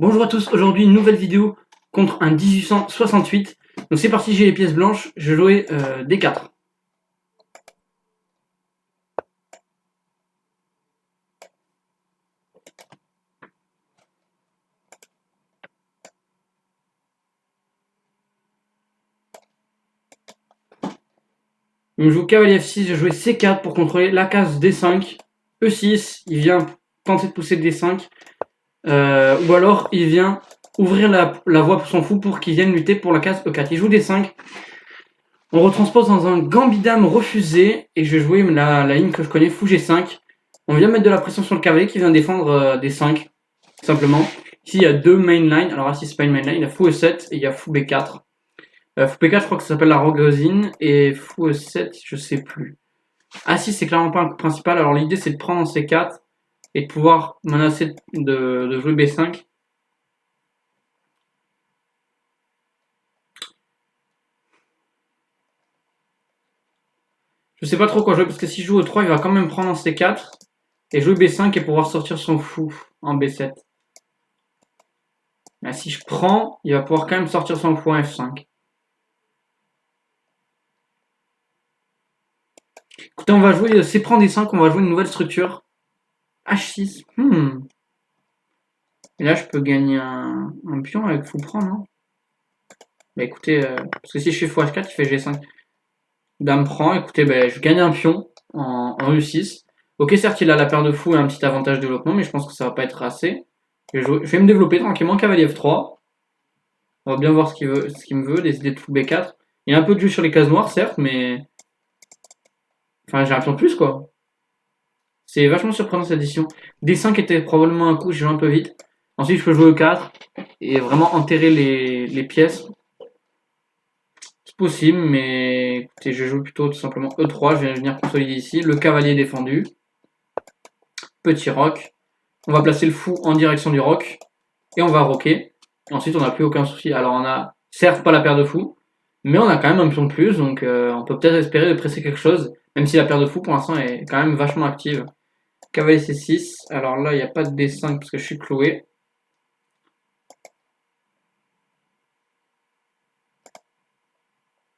Bonjour à tous, aujourd'hui une nouvelle vidéo contre un 1868. Donc c'est parti, j'ai les pièces blanches, je vais jouer D4. Donc je joue cavalier F6, je vais jouer C4 pour contrôler la case D5. E6, il vient tenter de pousser le D5. Ou alors il vient ouvrir la voie pour son fou pour qu'il vienne lutter pour la case E4. Il joue D5. On retranspose dans un gambit-dame refusé et je vais jouer la ligne que je connais, fou G5. On vient mettre de la pression sur le cavalier qui vient défendre D5, simplement. Ici il y a deux main lines, alors ici c'est pas une main line, il y a fou E7 et il y a fou B4. Fou B4 je crois que ça s'appelle la rogozine et fou E7 je sais plus. Ah si, c'est clairement pas un coup principal, alors l'idée c'est de prendre en C4 et de pouvoir menacer de jouer B5. Je sais pas trop quoi jouer parce que si je joue E3 il va quand même prendre en C4 et jouer B5 et pouvoir sortir son fou en B7. Mais si je prends, il va pouvoir quand même sortir son fou en F5. Écoutez, on va jouer C prend D5, on va jouer une nouvelle structure. H6. Et là je peux gagner un pion avec fou prend, non? Bah écoutez, parce que si je fais fou H4, il fait G5. Dame prend, écoutez, je gagne un pion en E6. Ok, certes, il a la paire de fou et un petit avantage de développement, mais je pense que ça va pas être assez. Je vais me développer tranquillement, cavalier F3. On va bien voir ce qu'il me veut, des idées de fou B4. Il y a un peu de jeu sur les cases noires, certes, mais... Enfin, j'ai un pion de plus, quoi. C'est vachement surprenant, cette édition. D5 était probablement un coup, je joue un peu vite. Ensuite, je peux jouer E4 et vraiment enterrer les pièces. C'est possible, mais écoutez, je joue plutôt tout simplement E3. Je vais venir consolider ici. Le cavalier défendu. Petit roc. On va placer le fou en direction du roc. Et on va roquer. Et ensuite, on n'a plus aucun souci. Alors, on a certes pas la paire de fou, mais on a quand même un pion de plus. Donc, on peut peut-être espérer de presser quelque chose. Même si la paire de fou, pour l'instant, est quand même vachement active. Cavalier C6. Alors là, il n'y a pas de D5 parce que je suis cloué.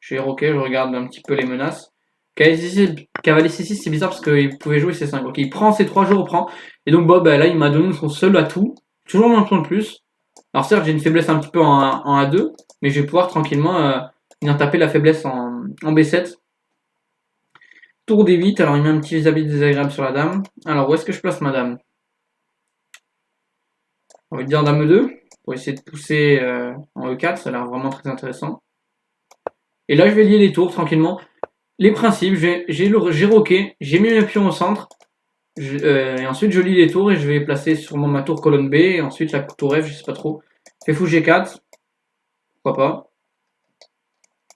Je vais roquer, je regarde un petit peu les menaces. Cavalier C6, c'est bizarre parce qu'il pouvait jouer C5. Ok, il prend C3, je reprends. Et donc, là, il m'a donné son seul atout. Toujours mon pion de plus. Alors, certes, j'ai une faiblesse un petit peu en A2, mais je vais pouvoir tranquillement venir taper la faiblesse en B7. Tour D8, alors il met un petit vis-à-vis désagréable sur la dame. Alors, où est-ce que je place ma dame? On va dire dame E2, pour essayer de pousser en E4, ça a l'air vraiment très intéressant. Et là, je vais lier les tours tranquillement. Les principes, j'ai roqué, j'ai mis mes pions au centre, et ensuite je lis les tours et je vais placer sûrement ma tour colonne B, et ensuite la tour F, je sais pas trop. Fait fou G4, pourquoi pas.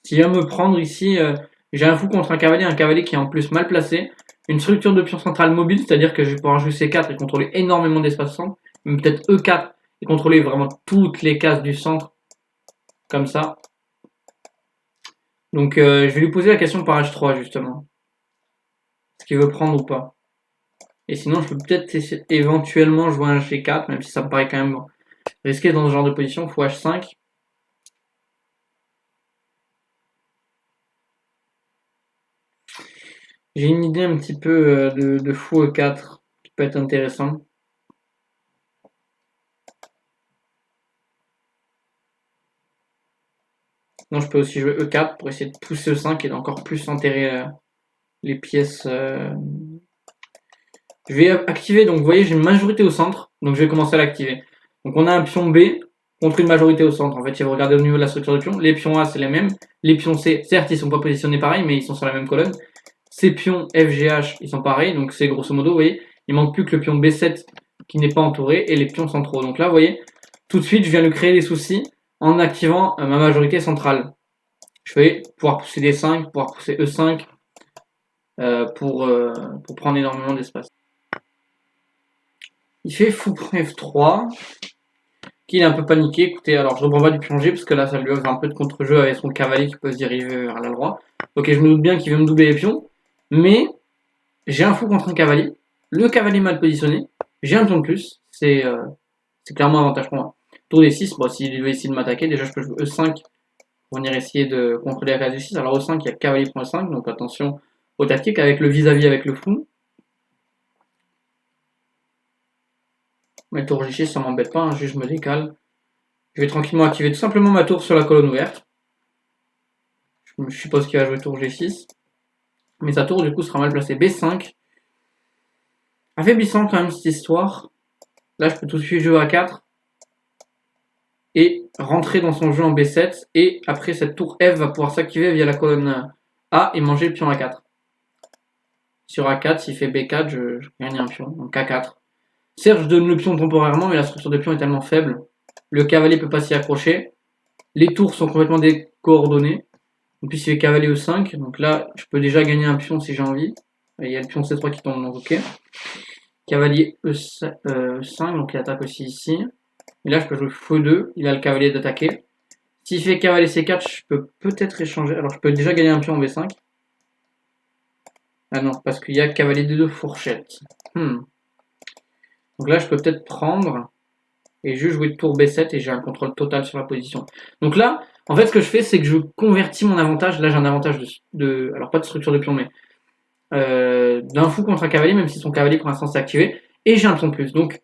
S'il vient me prendre ici, j'ai un fou contre un cavalier qui est en plus mal placé, une structure de pion central mobile, c'est-à-dire que je vais pouvoir jouer C4 et contrôler énormément d'espace centre, même peut-être E4 et contrôler vraiment toutes les cases du centre, comme ça. Donc je vais lui poser la question par H3 justement. Est-ce qu'il veut prendre ou pas? Et sinon je peux peut-être éventuellement jouer un G4, même si ça me paraît quand même risqué dans ce genre de position, fou H5. J'ai une idée un petit peu de fou E4 qui peut être intéressant. Non, je peux aussi jouer E4 pour essayer de pousser E5 et d'encore plus enterrer les pièces. Je vais activer, donc vous voyez, j'ai une majorité au centre, donc je vais commencer à l'activer. Donc on a un pion B contre une majorité au centre. En fait, si vous regardez au niveau de la structure de pion, les pions A c'est les mêmes, les pions C, certes ils sont pas positionnés pareil, mais ils sont sur la même colonne. Ces pions F, G, H, ils sont pareils, donc c'est grosso modo, vous voyez, il manque plus que le pion B7 qui n'est pas entouré et les pions centraux. Donc là, vous voyez, tout de suite, je viens lui créer des soucis en activant ma majorité centrale. Je vais pouvoir pousser D5, pouvoir pousser E5 pour prendre énormément d'espace. Il fait fou F3, qu'il est un peu paniqué. Écoutez, alors je reprends pas du pion G parce que là ça lui offre un peu de contre-jeu avec son cavalier qui peut se diriger vers la droite. Ok, je me doute bien qu'il veut me doubler les pions, mais j'ai un fou contre un cavalier. Le cavalier mal positionné, j'ai un pion de plus, c'est clairement un avantage pour moi. Tour D6, bon, s'il veut essayer de m'attaquer, déjà je peux jouer E5 pour venir essayer de contrôler la case du 6. Alors E5, il y a cavalier prend E5, donc attention aux tactiques avec le vis-à-vis avec le fou. Mais tour G6, ça m'embête pas, hein, juste je me décale. Je vais tranquillement activer tout simplement ma tour sur la colonne ouverte. Je suppose qu'il va jouer tour G6. Mais sa tour, du coup, sera mal placée. B5. Affaiblissant quand même cette histoire. Là, je peux tout de suite jouer A4. Et rentrer dans son jeu en B7. Et après, cette tour F va pouvoir s'activer via la colonne A et manger le pion A4. Sur A4, s'il fait B4, je gagne un pion. Donc A4. Certes, je donne le pion temporairement, mais la structure de pion est tellement faible. Le cavalier peut pas s'y accrocher. Les tours sont complètement décoordonnées. Et puis, s'il fait cavalier E5, donc là, je peux déjà gagner un pion si j'ai envie. Il y a le pion C3 qui tombe, donc ok. Cavalier E5, donc il attaque aussi ici. Et là, je peux jouer Feu2, il a le cavalier d'attaquer. S'il fait cavalier C4, je peux peut-être échanger. Alors, je peux déjà gagner un pion en B5. Ah non, parce qu'il y a cavalier D2 fourchette. Donc là, je peux peut-être prendre et juste jouer tour B7 et j'ai un contrôle total sur la position. Donc là, en fait, ce que je fais, c'est que je convertis mon avantage. Là, j'ai un avantage alors pas de structure de pion, mais d'un fou contre un cavalier, même si son cavalier pour l'instant s'est activé. Et j'ai un pion de plus. Donc,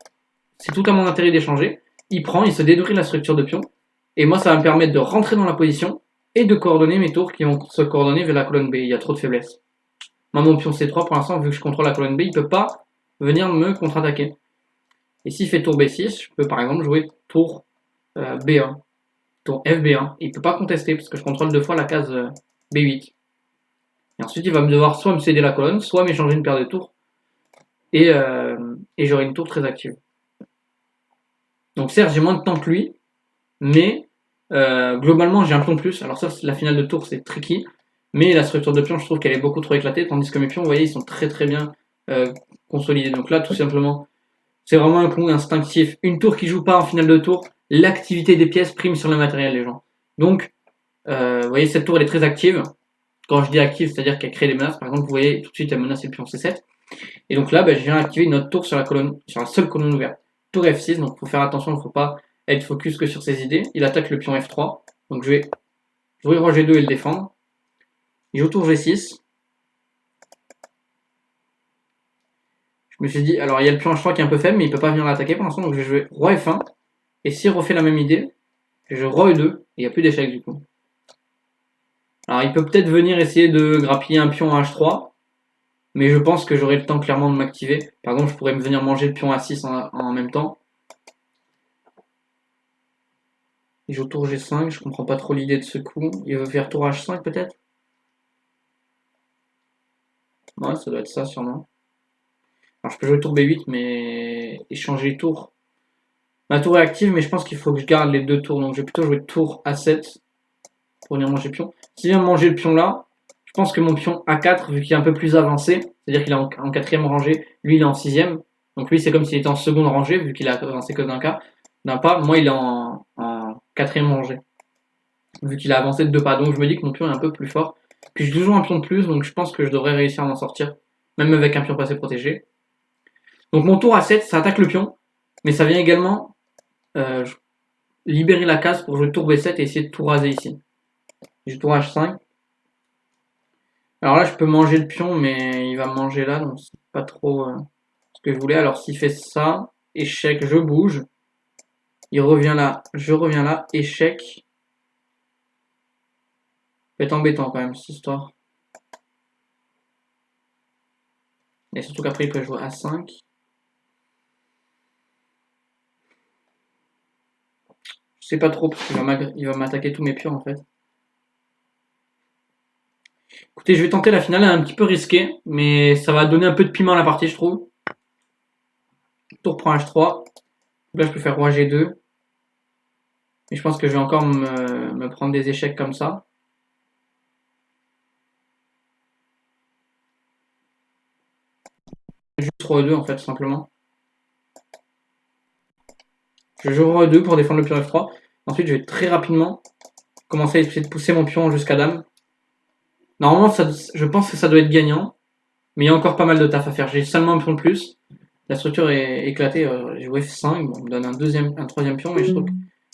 c'est tout à mon intérêt d'échanger. Il prend, il se détruit la structure de pion. Et moi, ça va me permettre de rentrer dans la position et de coordonner mes tours qui vont se coordonner vers la colonne B. Il y a trop de faiblesse. Moi, mon pion C3, pour l'instant, vu que je contrôle la colonne B, il peut pas venir me contre-attaquer. Et s'il fait tour B6, je peux par exemple jouer tour B1, tour FB1. Il peut pas contester parce que je contrôle deux fois la case B8. Et ensuite, il va me devoir soit me céder la colonne, soit m'échanger une paire de tours. Et j'aurai une tour très active. Donc certes, j'ai moins de temps que lui, mais globalement, j'ai un pion de plus. Alors ça, la finale de tour, c'est tricky. Mais la structure de pion, je trouve qu'elle est beaucoup trop éclatée, tandis que mes pions, vous voyez, ils sont très très bien consolidés. Donc là, tout simplement, c'est vraiment un coup instinctif. Une tour qui joue pas en finale de tour, l'activité des pièces prime sur le matériel, les gens. Donc, vous voyez, cette tour, elle est très active. Quand je dis active, c'est-à-dire qu'elle crée des menaces. Par exemple, vous voyez, tout de suite, elle menace le pion C7. Et donc là, je viens activer notre tour sur la seule colonne ouverte. Tour F6, donc il faut faire attention, il ne faut pas être focus que sur ses idées. Il attaque le pion F3. Donc je vais jouer roi G2 et le défendre. Il joue tour G6. Je me suis dit, alors il y a le pion H3 qui est un peu faible, mais il ne peut pas venir l'attaquer pour l'instant, donc je vais jouer roi F1. Et s'il refait la même idée, je joue roi E2, et il n'y a plus d'échec du coup. Alors il peut peut-être venir essayer de grappiller un pion à H3, mais je pense que j'aurai le temps clairement de m'activer. Par exemple, je pourrais me venir manger le pion A6 en même temps. Il joue tour G5, je comprends pas trop l'idée de ce coup. Il veut faire tour H5 peut-être? Ouais, ça doit être ça sûrement. Alors je peux jouer tour B8, mais échanger les tours. Ma tour est active, mais je pense qu'il faut que je garde les deux tours. Donc je vais plutôt jouer tour A7 pour venir manger le pion. S'il vient manger le pion là, je pense que mon pion A4, vu qu'il est un peu plus avancé, c'est-à-dire qu'il est en quatrième rangée, lui il est en sixième. Donc lui c'est comme s'il était en seconde rangée, vu qu'il a avancé que d'un pas. Moi il est en quatrième rangée, vu qu'il a avancé de deux pas. Donc je me dis que mon pion est un peu plus fort. Puis j'ai toujours un pion de plus, donc je pense que je devrais réussir à m'en sortir, même avec un pion passé protégé. Donc mon tour A7, ça attaque le pion, mais ça vient également libérer la case pour jouer tour B7 et essayer de tout raser ici. J'ai tour H5. Alors là, je peux manger le pion, mais il va me manger là, donc c'est pas trop ce que je voulais. Alors s'il fait ça, échec, je bouge. Il revient là, je reviens là, échec. Ça va être embêtant quand même, cette histoire. Et surtout qu'après, il peut jouer A5. Je sais pas trop, parce qu'il va m'attaquer tous mes pions en fait. Écoutez, je vais tenter la finale, elle est un petit peu risquée, mais ça va donner un peu de piment à la partie, je trouve. Tour prend H3. Là, je peux faire roi G2. Et je pense que je vais encore me prendre des échecs comme ça. Juste roi E2 en fait, tout simplement. Je joue roi E2 pour défendre le pion F3. Ensuite, je vais très rapidement commencer à essayer de pousser mon pion jusqu'à dame. Normalement, je pense que ça doit être gagnant. Mais il y a encore pas mal de taf à faire. J'ai seulement un pion de plus. La structure est éclatée. J'ai joué F5. Bon, on me donne un troisième pion. Mais je trouve que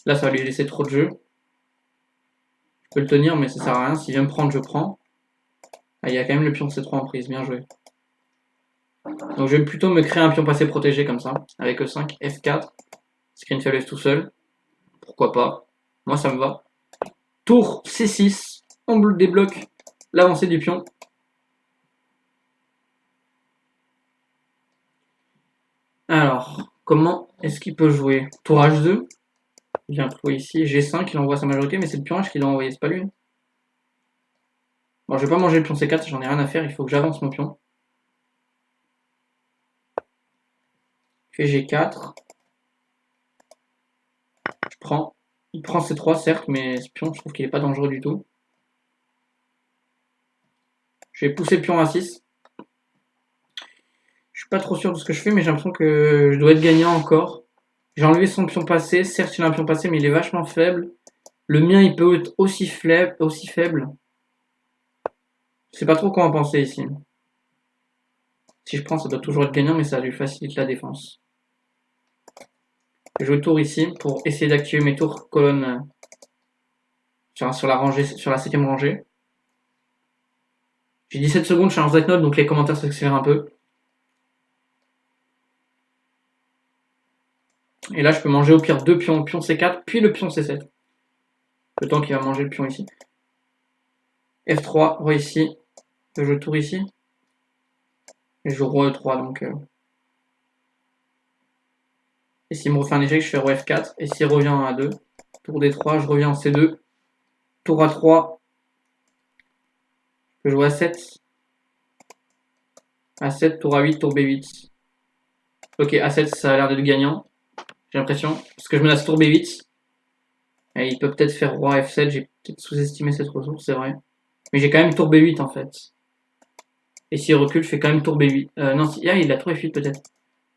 Là, ça va lui laisser trop de jeu. Je peux le tenir, mais ça sert à rien. S'il vient me prendre, je prends. Ah, il y a quand même le pion C3 en prise, bien joué. Donc je vais plutôt me créer un pion passé protégé comme ça, avec E5, F4, screen faiblesse tout seul. Pourquoi pas? Moi ça me va. Tour C6, on débloque l'avancée du pion. Alors, comment est-ce qu'il peut jouer? Tour H2, il vient trouver ici, G5, il envoie sa majorité, mais c'est le pion H qui doit envoyer, c'est pas lui. Bon, je vais pas manger le pion C4, j'en ai rien à faire, il faut que j'avance mon pion. Je fais G4. Je prends. Il prend C3, certes, mais ce pion, je trouve qu'il est pas dangereux du tout. Je vais pousser le pion A6. Je suis pas trop sûr de ce que je fais, mais j'ai l'impression que je dois être gagnant encore. J'ai enlevé son pion passé. Certes, il a un pion passé, mais il est vachement faible. Le mien, il peut être aussi faible. Je sais pas trop quoi en penser ici. Si je prends, ça doit toujours être gagnant, mais ça lui facilite la défense. Je joue tour ici pour essayer d'activer mes tours colonnes sur la rangée, sur la 7ème rangée. J'ai 17 secondes, je suis en Z Note, donc les commentaires s'accélèrent un peu. Et là, je peux manger au pire 2 pions, pion C4, puis le pion C7. Le temps qu'il va manger le pion ici. F3, roi ici. Je joue tour ici. Et je joue roi E3, donc... Et s'il me refait un échec, je fais roi F4. Et s'il revient à A2, tour D3, je reviens en C2. Tour A3. Je joue A7. A7, tour A8, tour B8. Ok, A7, ça a l'air d'être gagnant. J'ai l'impression. Parce que je menace tour B8. Et il peut peut-être faire roi F7. J'ai peut-être sous-estimé cette ressource, c'est vrai. Mais j'ai quand même tour B8 en fait. Et s'il recule, je fais quand même tour B8. Non, il a tour F8 peut-être.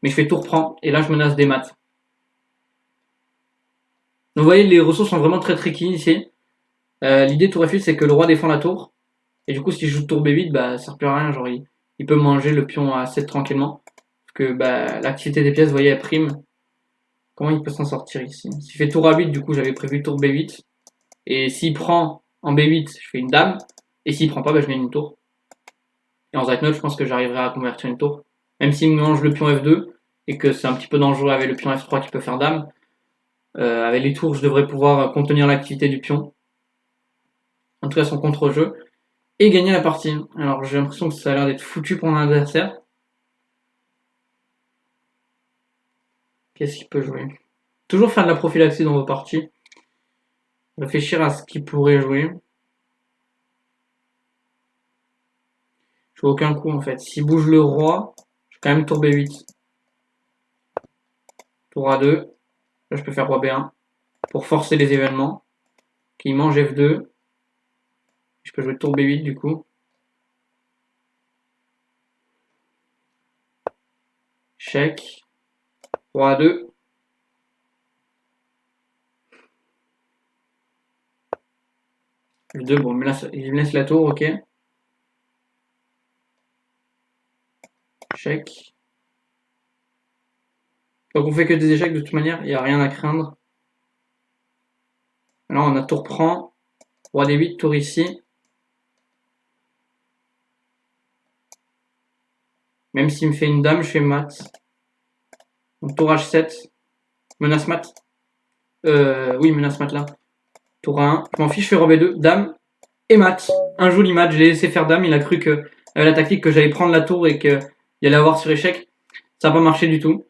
Mais je fais tour prend. Et là, je menace des maths. Donc vous voyez, les ressources sont vraiment très tricky ici. L'idée tour F8, c'est que le roi défend la tour. Et du coup, si je joue tour B8, bah ça sert plus à rien. Genre, il peut manger le pion à 7 tranquillement. Parce que bah, l'activité des pièces, vous voyez, elle prime. Comment il peut s'en sortir ici? S'il fait tour A8, du coup, j'avais prévu tour B8. Et s'il prend en B8, je fais une dame. Et s'il prend pas, bah, je gagne une tour. Et en Zach 9, je pense que j'arriverai à convertir une tour. Même s'il me mange le pion F2, et que c'est un petit peu dangereux avec le pion F3 qui peut faire dame. Avec les tours, je devrais pouvoir contenir l'activité du pion. En tout cas, son contre-jeu. Et gagner la partie. Alors, j'ai l'impression que ça a l'air d'être foutu pour mon adversaire. Qu'est-ce qu'il peut jouer? Toujours faire de la prophylaxie dans vos parties. Réfléchir à ce qu'il pourrait jouer. Je vois aucun coup en fait. S'il bouge le roi, je vais quand même tour B8. Tour A2. Là, je peux faire roi B1 pour forcer les événements. Qu'il mange F2. Je peux jouer tour B8 du coup. Chèque. Roi A2. F2, bon, mais là, il me laisse la tour, ok. Chèque. Donc on fait que des échecs de toute manière, il n'y a rien à craindre. Là, on a tour prend. Roi D8, tour ici. Même s'il me fait une dame, je fais mat. Donc tour H7. Menace mat. Oui, menace mat là. Tour A1. Je m'en fiche, je fais roi B2. Dame et mat. Un joli mat. Je l'ai laissé faire dame. Il a cru que la tactique que j'allais prendre la tour et qu'il allait avoir sur échec. Ça n'a pas marché du tout.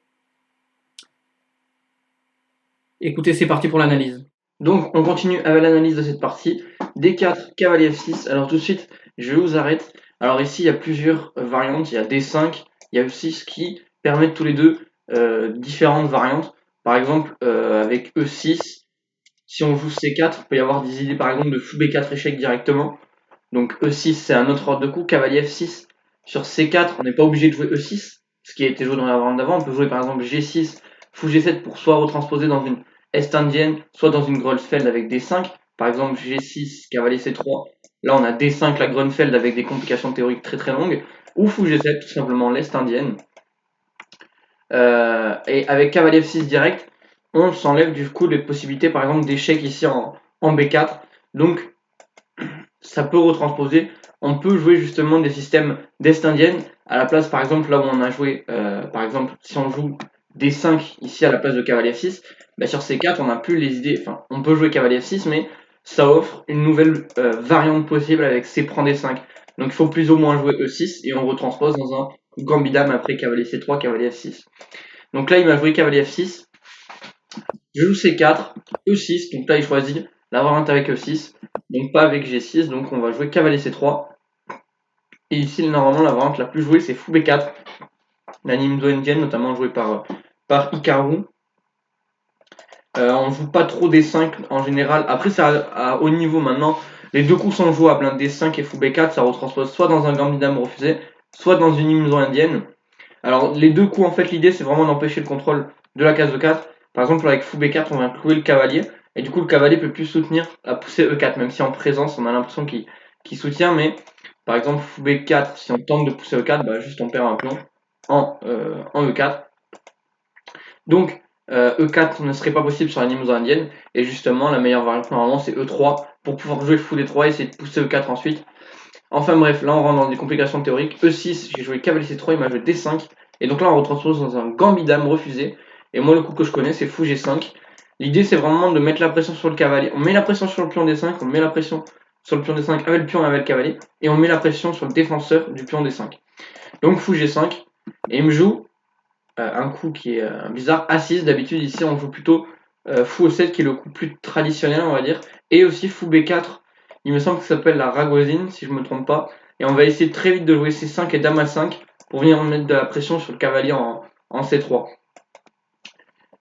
Écoutez, c'est parti pour l'analyse. Donc, on continue avec l'analyse de cette partie. D4, cavalier F6. Alors tout de suite, je vous arrête. Alors ici, il y a plusieurs variantes. Il y a D5, il y a E6 qui permettent tous les deux différentes variantes. Par exemple, avec E6, si on joue C4, il peut y avoir des idées par exemple de fou B4 échec directement. Donc E6, c'est un autre ordre de coup. Cavalier F6. Sur C4, on n'est pas obligé de jouer E6, ce qui a été joué dans la variante d'avant. On peut jouer par exemple G6, fou G7 pour soit retransposer dans une est indienne, soit dans une Grunfeld avec D5. Par exemple G6, cavalier C3. Là, on a D5, la Grunfeld avec des complications théoriques très très longues. Ou fou G7, tout simplement l'est indienne. Et avec cavalier F6 direct, on s'enlève du coup les possibilités par exemple d'échec ici en B4. Donc ça peut retransposer. On peut jouer justement des systèmes d'Est indienne à la place, par exemple, là où on a joué, par exemple, si on joue D5 ici à la place de cavalier F6, bah sur C4, on n'a plus les idées. Enfin, on peut jouer cavalier F6, mais ça offre une nouvelle variante possible avec C prend D5. Donc il faut plus ou moins jouer E6 et on retranspose dans un gambit dame après cavalier C3, cavalier F6. Donc là, il m'a joué cavalier F6. Je joue C4, E6, donc là il choisit la variante avec E6, donc pas avec G6, donc on va jouer cavalier C3. Et ici, normalement, la variante la plus jouée, c'est fou B4, l'anime indienne, notamment jouée par Hikaru. On joue pas trop D5 en général. Après, c'est à haut niveau maintenant. Les deux coups sont jouables, hein, D5 et fou B4, ça retranspose soit dans un gambit dame refusé, soit dans une hymne indienne. Alors, les deux coups, en fait, l'idée, c'est vraiment d'empêcher le contrôle de la case de 4. Par exemple, avec fou B4, on vient clouer le cavalier. Et du coup, le cavalier peut plus soutenir la poussée E4, même si en présence, on a l'impression qu'il soutient. Mais, par exemple, fou B4, si on tente de pousser E4, bah, juste on perd un pion en E4. Donc, E4 ne serait pas possible sur la limousin indienne. Et justement, la meilleure variante, normalement, c'est E3 pour pouvoir jouer fou D3 et essayer de pousser E4 ensuite. Enfin bref, là on rentre dans des complications théoriques. E6, j'ai joué cavalier C3, il m'a joué D5. Et donc là on retranspose dans un gambit dame refusé. Et moi le coup que je connais c'est fou G5. L'idée c'est vraiment de mettre la pression sur le cavalier. On met la pression sur le pion D5, on met la pression sur le pion D5 avec le pion et avec le cavalier. Et on met la pression sur le défenseur du pion D5. Donc fou G5. Et il me joue un coup qui est bizarre, A6. D'habitude ici on joue plutôt fou E7 qui est le coup plus traditionnel on va dire. Et aussi fou B4. Il me semble que ça s'appelle la Ragozine si je me trompe pas. Et on va essayer très vite de jouer C5 et Dame A5 pour venir mettre de la pression sur le cavalier en C3.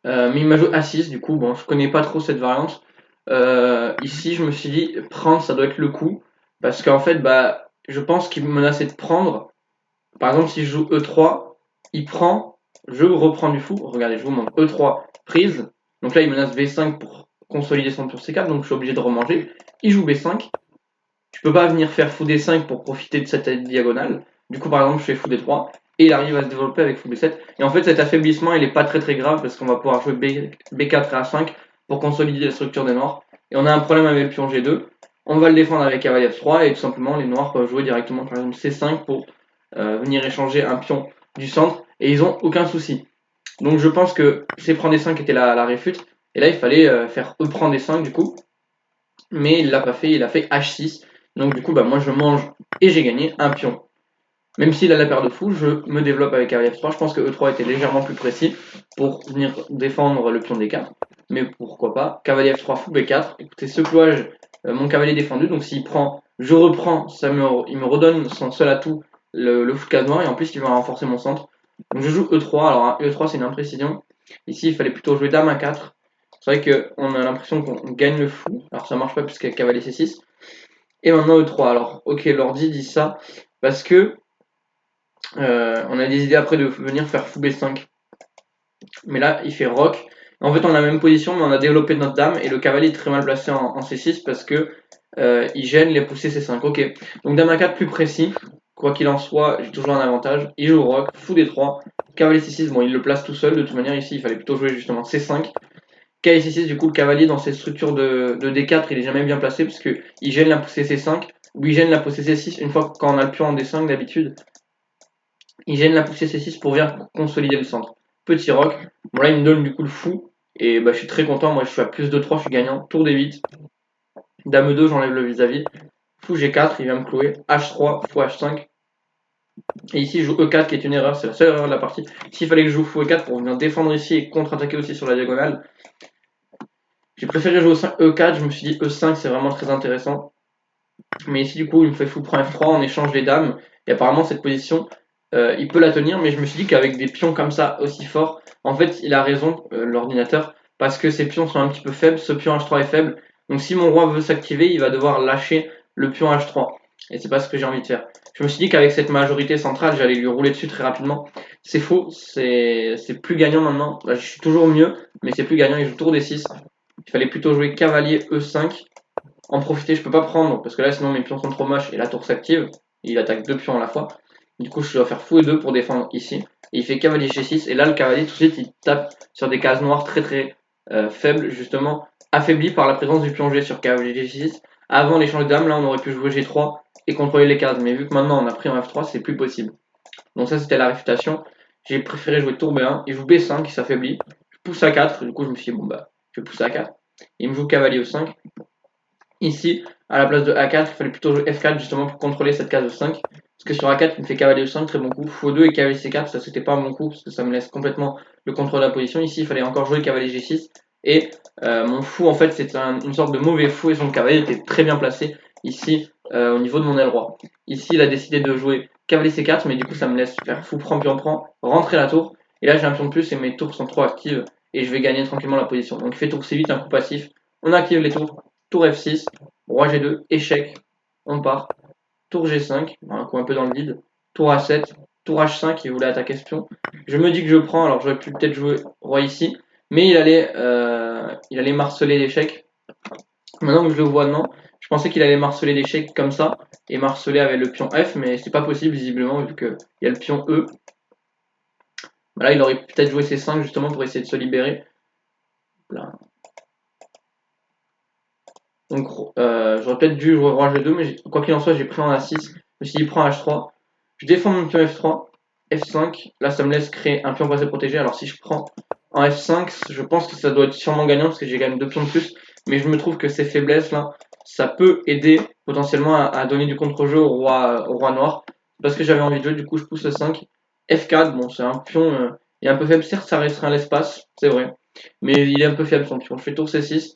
Mais il m'a joué A6 du coup, bon je connais pas trop cette variante. Ici je me suis dit prendre ça doit être le coup. Parce qu'en fait bah je pense qu'il menaçait de prendre. Par exemple si je joue E3, il prend, je reprends du fou. Regardez, je vous montre E3 prise. Donc là il menace V5 pour consolider son tour C4, donc je suis obligé de remanger. Il joue B5. Je peux pas venir faire fou D5 pour profiter de cette diagonale. Du coup, par exemple, je fais fou D3 et il arrive à se développer avec fou B7. Et en fait, cet affaiblissement, il est pas très grave parce qu'on va pouvoir jouer B4 et A5 pour consolider la structure des noirs. Et on a un problème avec le pion G2. On va le défendre avec cavalier F3 et tout simplement, les noirs peuvent jouer directement, par exemple, C5 pour venir échanger un pion du centre et ils ont aucun souci. Donc, je pense que C prend D5 était la réfute. Et là, il fallait faire E prend D5 du coup. Mais il l'a pas fait, il a fait H6. Donc du coup, bah, moi je mange et j'ai gagné un pion. Même s'il a la paire de fou, je me développe avec cavalier F3. Je pense que E3 était légèrement plus précis pour venir défendre le pion D4. Mais pourquoi pas. Cavalier F3, fou B4. Écoutez, ce clouage, mon cavalier défendu. Donc s'il prend, je reprends, il me redonne son seul atout, le fou de case noire. Et en plus, il va renforcer mon centre. Donc je joue E3. Alors E3, c'est une imprécision. Ici, il fallait plutôt jouer Dame A4. C'est vrai qu'on a l'impression qu'on gagne le fou. Alors ça marche pas puisqu'il y a cavalier C6. Et maintenant E3. Alors, ok, l'ordi dit ça parce que on a des idées après de venir faire fou B5. Mais là, il fait roc. En fait, on a la même position, mais on a développé notre dame et le cavalier est très mal placé en C6 parce que il gêne les poussées C5. Ok, donc dame A4 plus précis. Quoi qu'il en soit, j'ai toujours un avantage. Il joue roc, fou D3, cavalier C6. Bon, il le place tout seul. De toute manière, ici, il fallait plutôt jouer justement C5. Cavalier C6, du coup, le cavalier dans cette structure de D4, il est jamais bien placé parce que il gêne la poussée C5 ou il gêne la poussée C6 une fois quand on a le pion en D5 d'habitude. Il gêne la poussée C6 pour venir consolider le centre. Petit roc. Bon, là, il me donne du coup le fou. Et bah, je suis très content. Moi, je suis à plus de 3, je suis gagnant. Tour D8. Dame 2, j'enlève le vis-à-vis. Fou G4, il vient me clouer. H3, fou H5. Et ici, je joue E4 qui est une erreur. C'est la seule erreur de la partie. S'il fallait que je joue fou E4 pour venir défendre ici et contre-attaquer aussi sur la diagonale, j'ai préféré jouer E4, je me suis dit E5 c'est vraiment très intéressant. Mais ici du coup il me fait fou prend F3, on échange les dames. Et apparemment cette position, il peut la tenir, mais je me suis dit qu'avec des pions comme ça aussi forts, en fait il a raison l'ordinateur, parce que ces pions sont un petit peu faibles, ce pion H3 est faible. Donc si mon roi veut s'activer, il va devoir lâcher le pion H3. Et c'est pas ce que j'ai envie de faire. Je me suis dit qu'avec cette majorité centrale, j'allais lui rouler dessus très rapidement. C'est faux, c'est plus gagnant maintenant. Là, je suis toujours mieux, mais c'est plus gagnant. Il joue tour D6. Il fallait plutôt jouer cavalier E5. En profiter, je peux pas prendre parce que là sinon mes pions sont trop moches et la tour s'active. Il attaque deux pions à la fois. Du coup, je dois faire fou et 2 pour défendre ici. Et il fait cavalier G6 et là le cavalier tout de suite il tape sur des cases noires très faible, justement, affaibli par la présence du pion G sur cavalier G6. Avant l'échange de dames, là, on aurait pu jouer G3 et contrôler les cases, mais vu que maintenant on a pris en F3, c'est plus possible. Donc ça, c'était la réfutation. J'ai préféré jouer tour B1, il joue B5, il s'affaiblit. Je pousse à 4, du coup, je me suis dit, bon, bah, je vais pousser à 4. Il me joue cavalier E5. Ici, à la place de A4, il fallait plutôt jouer F4 justement pour contrôler cette case E5. Parce que sur A4, il me fait cavalier E5, très bon coup. Fou 2 et cavalier C4, ça c'était pas un bon coup parce que ça me laisse complètement le contrôle de la position. Ici, il fallait encore jouer cavalier G6. Et mon fou, en fait, c'est une sorte de mauvais fou et son cavalier était très bien placé ici au niveau de mon aile roi. Ici, il a décidé de jouer cavalier C4, mais du coup, ça me laisse faire fou prend, pion prend, rentrer la tour. Et là, j'ai un pion de plus et mes tours sont trop actives et je vais gagner tranquillement la position. Donc, il fait tour C8, un coup passif. On active les tours. Tour F6, roi G2, échec, on part. Tour G5, un coup un peu dans le vide. Tour A7, tour H5, il voulait attaquer ce pion. Je me dis que je prends, alors j'aurais pu peut-être jouer roi ici, mais il allait marceler l'échec. Maintenant que je le vois, non. Je pensais qu'il allait marceler l'échec comme ça, et marceler avec le pion F, mais c'est pas possible visiblement, vu qu'il y a le pion E. Là, il aurait peut-être joué C5 justement pour essayer de se libérer. Là. Donc j'aurais peut-être dû jouer roi G2, mais quoi qu'il en soit, j'ai pris en A6. Je me suis dit, prend H3. Je défends mon pion F3, F5. Là, ça me laisse créer un pion passé protégé. Alors si je prends en F5, je pense que ça doit être sûrement gagnant parce que j'ai quand même 2 pions de plus. Mais je me trouve que ces faiblesses là, ça peut aider potentiellement à donner du contre-jeu au roi noir. Parce que j'avais envie de jouer, du coup je pousse le 5. F4, bon c'est un pion, il est un peu faible, certes ça restreint l'espace, c'est vrai. Mais il est un peu faible son pion. Je fais tour C6.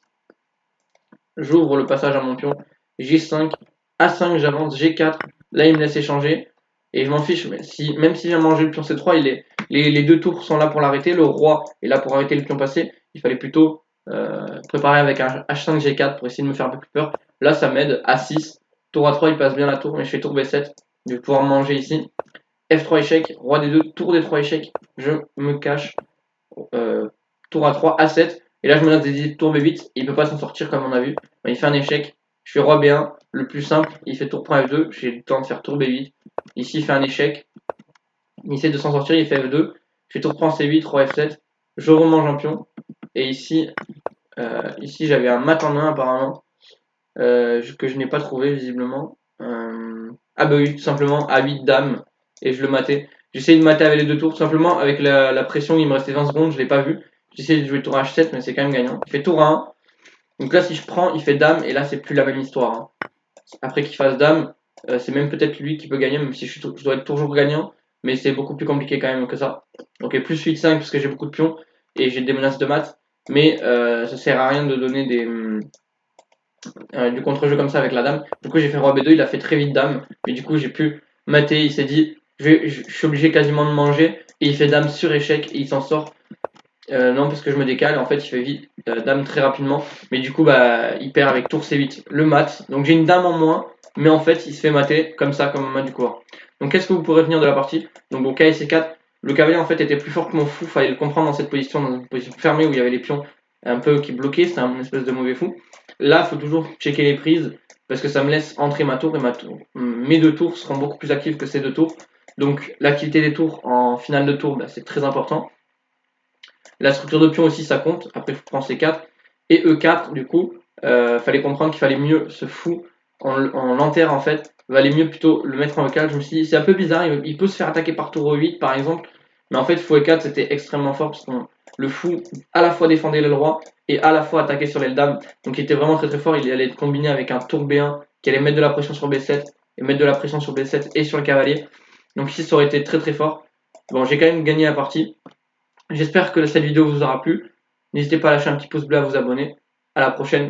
J'ouvre le passage à mon pion. J5, A5, j'avance, G4. Là, il me laisse échanger. Et je m'en fiche, mais même s'il vient manger le pion C3, les deux tours sont là pour l'arrêter. Le roi est là pour arrêter le pion passé. Il fallait plutôt préparer avec un H5, G4 pour essayer de me faire un peu plus peur. Là, ça m'aide. A6, tour A3, il passe bien la tour, mais je fais tour B7. Je vais pouvoir manger ici. F3 échec, roi D2, tour D3 échec. Je me cache. Tour A3, A7. Et là, je me lance des tours B8. Il ne peut pas s'en sortir comme on a vu. Il fait un échec. Je fais roi B1, le plus simple. Il fait tour prend F2. J'ai le temps de faire tour B8. Ici, il fait un échec. Il essaie de s'en sortir. Il fait F2. Je fais tour prend C8, roi F7. Je remange un pion. Et ici j'avais un mat en main apparemment. Que je n'ai pas trouvé visiblement. Ah bah oui, tout simplement A8 dame. Et je le matais. J'essayais de mater avec les deux tours, tout simplement avec la pression. Il me restait 20 secondes, je l'ai pas vu. J'essaie de jouer tour H7, mais c'est quand même gagnant. Il fait tour A1. Donc là, si je prends, il fait dame, et là, c'est plus la même histoire. Hein. Après qu'il fasse dame, c'est même peut-être lui qui peut gagner, même si je dois être toujours gagnant, mais c'est beaucoup plus compliqué quand même que ça. Donc plus 8-5 parce que j'ai beaucoup de pions et j'ai des menaces de maths, mais ça sert à rien de donner du contre-jeu comme ça avec la dame. Du coup, j'ai fait roi B2, il a fait très vite dame, mais du coup, j'ai pu mater, il s'est dit, je suis obligé quasiment de manger, et il fait dame sur échec, et il s'en sort. Non, parce que je me décale, en fait, il fait vite dame très rapidement. Mais du coup, bah, il perd avec tour C8 le mat. Donc j'ai une dame en moins, mais en fait, il se fait mater comme ça, comme un mat du coureur. Donc qu'est-ce que vous pourrez retenir de la partie? Donc au KSC4, le cavalier en fait était plus fort que mon fou, fallait le comprendre dans cette position, dans une position fermée où il y avait les pions un peu qui bloquaient, c'était un espèce de mauvais fou. Là, il faut toujours checker les prises, parce que ça me laisse entrer ma tour, et mes deux tours seront beaucoup plus actives que ces deux tours. Donc l'activité des tours en finale de tour, bah, c'est très important. La structure de pion aussi, ça compte. Après, il faut prendre C4. Et E4, du coup, fallait comprendre qu'il fallait mieux ce fou en l'enterre, en fait. Valait mieux plutôt le mettre en E4. Je me suis dit, c'est un peu bizarre. Il peut se faire attaquer par tour E8, par exemple. Mais en fait, fou E4, c'était extrêmement fort parce que le fou, à la fois défendait l'aile roi et à la fois attaquait sur l'aile dame. Donc, il était vraiment très très fort. Il allait être combiné avec un tour B1 qui allait mettre de la pression sur B7 et mettre de la pression sur B7 et sur le cavalier. Donc, ici, ça aurait été très très fort. Bon, j'ai quand même gagné la partie. J'espère que cette vidéo vous aura plu. N'hésitez pas à lâcher un petit pouce bleu, à vous abonner. À la prochaine.